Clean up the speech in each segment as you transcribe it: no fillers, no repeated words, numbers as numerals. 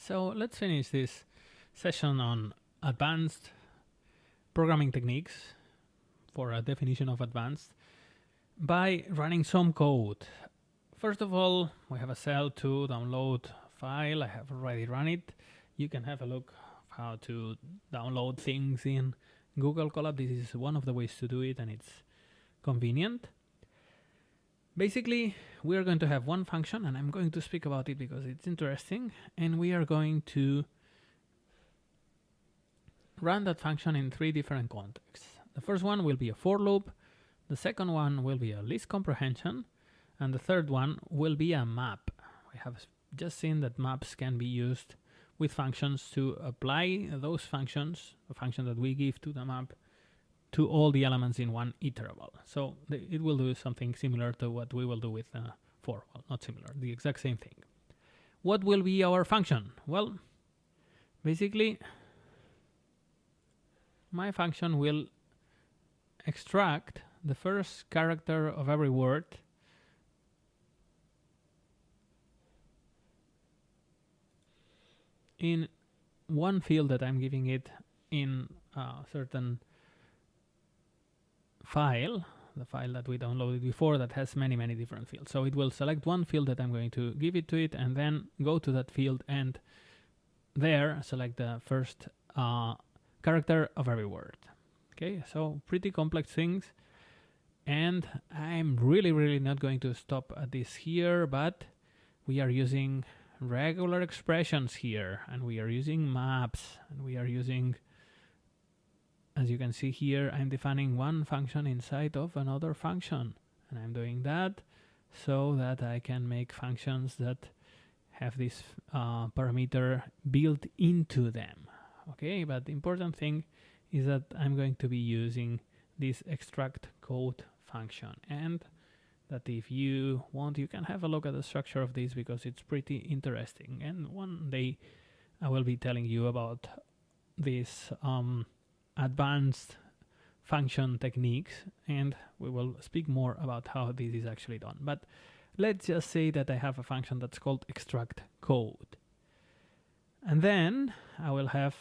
So let's finish this session on advanced programming techniques for a definition of advanced by running some code. First of all, we have a cell to download file. I have already run it. You can have a look how to download things in Google Colab. This is one of the ways to do it, and it's convenient. Basically, we are going to have one function, and I'm going to speak about it because it's interesting, and we are going to run that function in three different contexts. The first one will be a for loop, the second one will be a list comprehension, and the third one will be a map. We have just seen that maps can be used with functions to apply those functions, a function that we give to the map, to all the elements in one iterable. So it will do something similar to what we will do with for. Well, not similar, the exact same thing. What will be our function? Well, basically, my function will extract the first character of every word in one field that I'm giving it in a certain file, the file that we downloaded before that has many different fields. So it will select one field that I'm going to give it to it, and then go to that field and there select the first character of every word. Okay, so pretty complex things, and I'm really not going to stop at this here, but we are using regular expressions here, and we are using maps, and we are using, as you can see here, I'm defining one function inside of another function, and I'm doing that so that I can make functions that have this parameter built into them. Okay, but the important thing is that I'm going to be using this extract code function, and that if you want, you can have a look at the structure of this because it's pretty interesting. And one day I will be telling you about this advanced function techniques, and we will speak more about how this is actually done. But let's just say that I have a function that's called extract code, and then I will have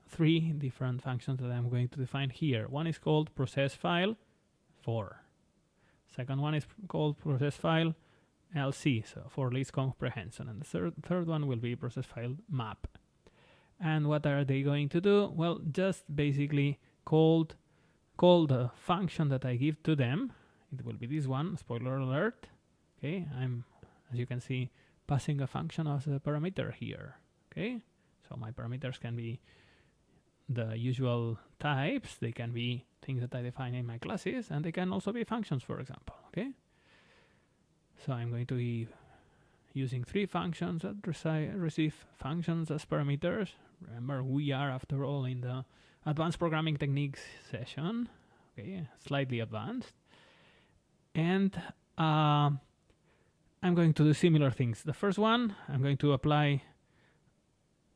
three different functions that I'm going to define here. One is called process file for. Second one is called process file LC, so for list comprehension, and the third one will be process file map. And what are they going to do? Well, just basically call the function that I give to them. It will be this one, spoiler alert. Okay, I'm, as you can see, passing a function as a parameter here. Okay, so my parameters can be the usual types. They can be things that I define in my classes, and they can also be functions, for example. Okay, so I'm going to be using three functions that receive functions as parameters. Remember, we are, after all, in the advanced programming techniques session. Okay, slightly advanced. And I'm going to do similar things. The first one, I'm going to apply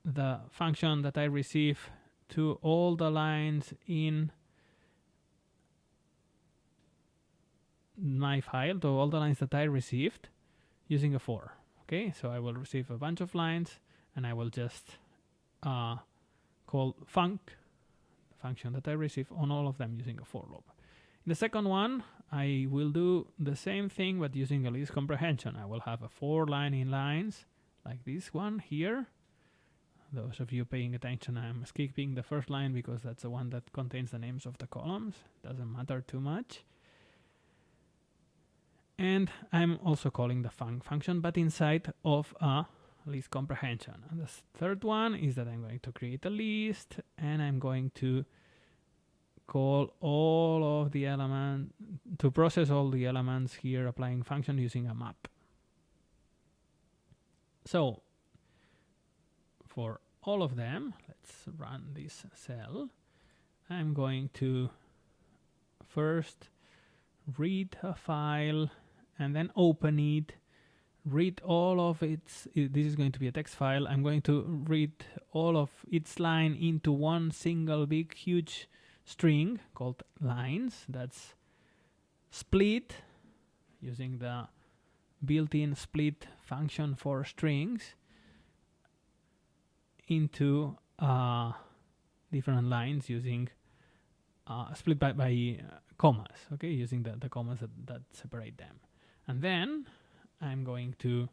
the function that I receive to all the lines in my file, to all the lines that I received, using a for. Okay, so I will receive a bunch of lines, and I will just call func, the function that I receive, on all of them using a for loop. In the second one, I will do the same thing but using a list comprehension. I will have a for line in lines like this one here. Those of you paying attention, I'm skipping the first line because that's the one that contains the names of the columns. Doesn't matter too much. And I'm also calling the func function, but inside of a list comprehension. And the third one is that I'm going to create a list, and I'm going to call all of the elements, to process all the elements here, applying function using a map. So for all of them, let's run this cell. I'm going to first read a file and then open it, read all of its, this is going to be a text file. I'm going to read all of its line into one single big huge string called lines. That's split using the built-in split function for strings. into different lines using split by commas, okay, using the commas that separate them. And then I'm going to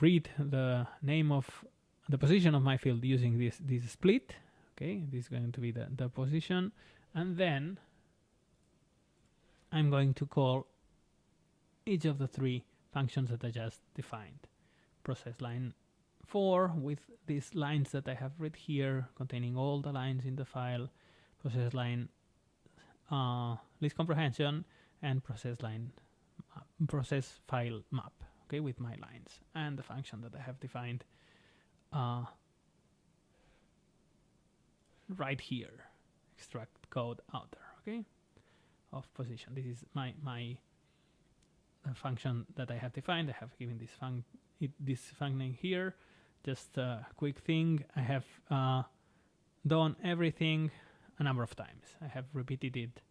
read the name of the position of my field using this split. Okay, this is going to be the position, and then I'm going to call each of the three functions that I just defined. Process line 4 with these lines that I have read here, containing all the lines in the file. Process line list comprehension, and process file map. Okay, with my lines and the function that I have defined right here, extract code outer. Okay, of position. This is my function that I have defined. I have given this function here. Just a quick thing, I have done everything a number of times. I have repeated it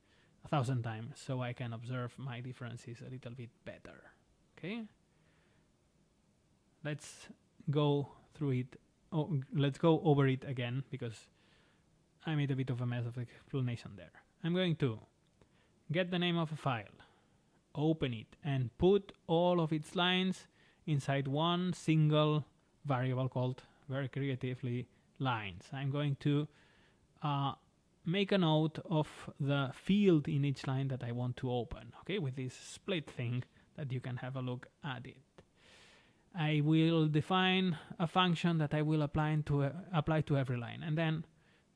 1,000 times, so I can observe my differences a little bit better. Okay, let's go through it. Let's go over it again, because I made a bit of a mess of explanation there. I'm going to get the name of a file, open it, and put all of its lines inside one single variable called, very creatively, lines. I'm going to make a note of the field in each line that I want to open, okay, with this split thing that you can have a look at it. I will define a function that I will apply to every line, and then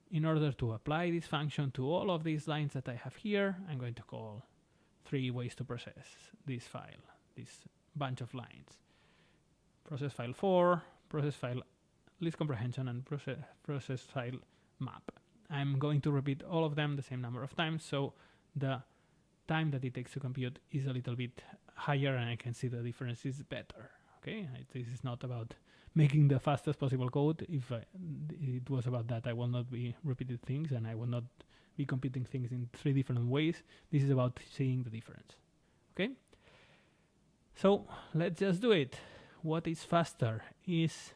in order to apply this function to all of these lines that I have here, I'm going to call 3 ways to process this file, this bunch of lines. Process file 4, process file list comprehension, and process file map. I'm going to repeat all of them the same number of times, so the time that it takes to compute is a little bit higher, and I can see the difference is better. Okay, this is not about making the fastest possible code. If it was about that, I will not be repeating things, and I will not be computing things in 3 different ways. This is about seeing the difference. Okay, so let's just do it. What is faster? Is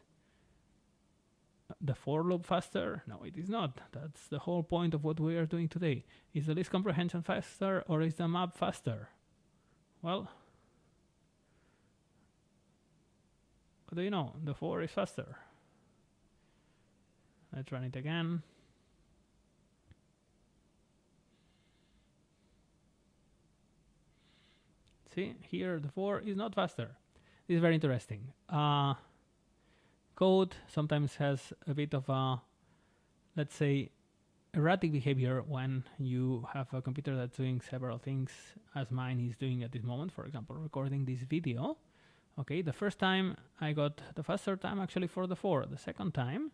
the for loop faster? No, it is not. That's the whole point of what we are doing today. Is the list comprehension faster, or is the map faster? Well, what do you know? The for is faster. Let's run it again. See, here the for is not faster. This is very interesting. Code sometimes has a bit of a, let's say, erratic behavior when you have a computer that's doing several things, as mine is doing at this moment. For example, recording this video. Okay, the first time I got the faster time actually for the for. The second time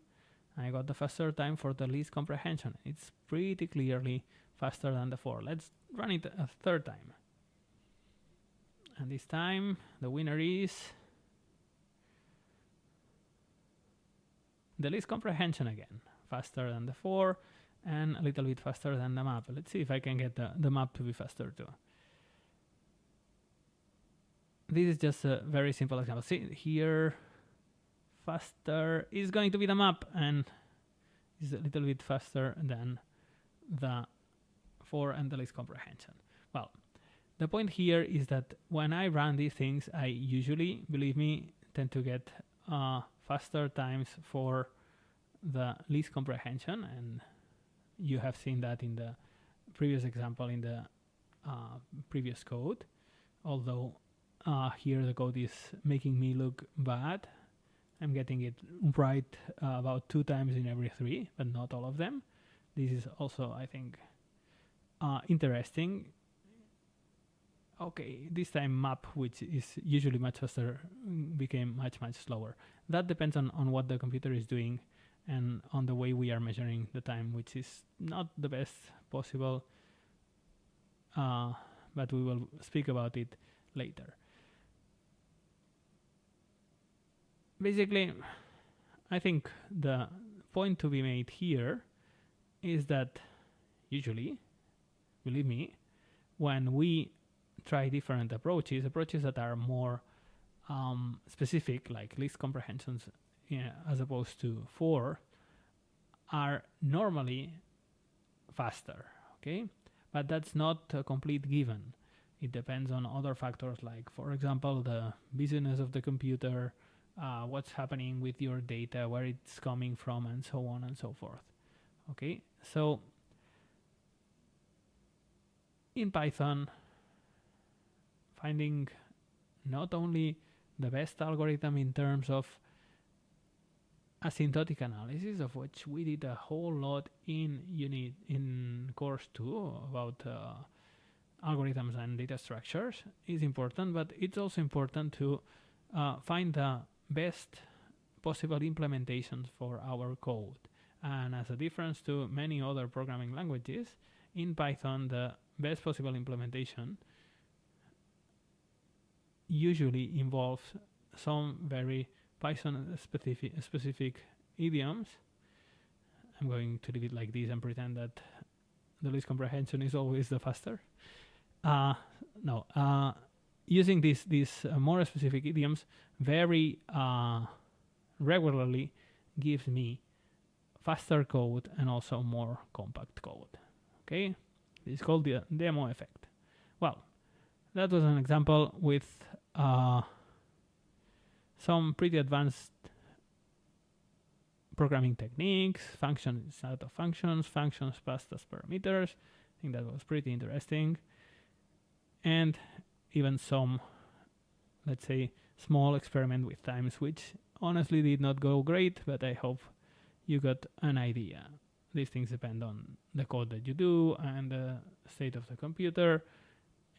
I got the faster time for the list comprehension. It's pretty clearly faster than the for. Let's run it a third time. And this time the winner is the list comprehension again, faster than the for and a little bit faster than the map. Let's see if I can get the map to be faster too. This is just a very simple example. See here, faster is going to be the map, and is a little bit faster than the for and the list comprehension. Well, the point here is that when I run these things, I usually, believe me, tend to get faster times for the list comprehension, and you have seen that in the previous example in the previous code. Although here the code is making me look bad. I'm getting it right about 2 times in every 3, but not all of them. This is also, I think, interesting. Okay, this time map, which is usually much faster, became much slower. That depends on what the computer is doing and on the way we are measuring the time, which is not the best possible, but we will speak about it later. Basically, I think the point to be made here is that usually, believe me, when we try different approaches that are more specific, like list comprehensions as opposed to 4 are normally faster, okay? But that's not a complete given. It depends on other factors, like, for example, the business of the computer, what's happening with your data, where it's coming from, and so on and so forth. Okay, so in Python, finding not only the best algorithm in terms of asymptotic analysis, of which we did a whole lot in course 2 about algorithms and data structures, is important, but it's also important to find the best possible implementations for our code. And as a difference to many other programming languages, in Python the best possible implementation usually involves some very Python specific idioms. I'm going to leave it like this and pretend that the least comprehension is always the faster. Using these more specific idioms very regularly gives me faster code and also more compact code. Okay, it's called the demo effect. Well, that was an example with some pretty advanced programming techniques, functions out of functions, functions passed as parameters. I think that was pretty interesting. And even some, let's say, small experiment with times, which honestly did not go great, but I hope you got an idea. These things depend on the code that you do and the state of the computer,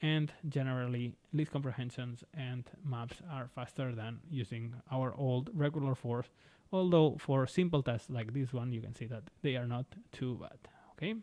and generally least comprehensions and maps are faster than using our old regular force, although for simple tests like this one you can see that they are not too bad. Okay,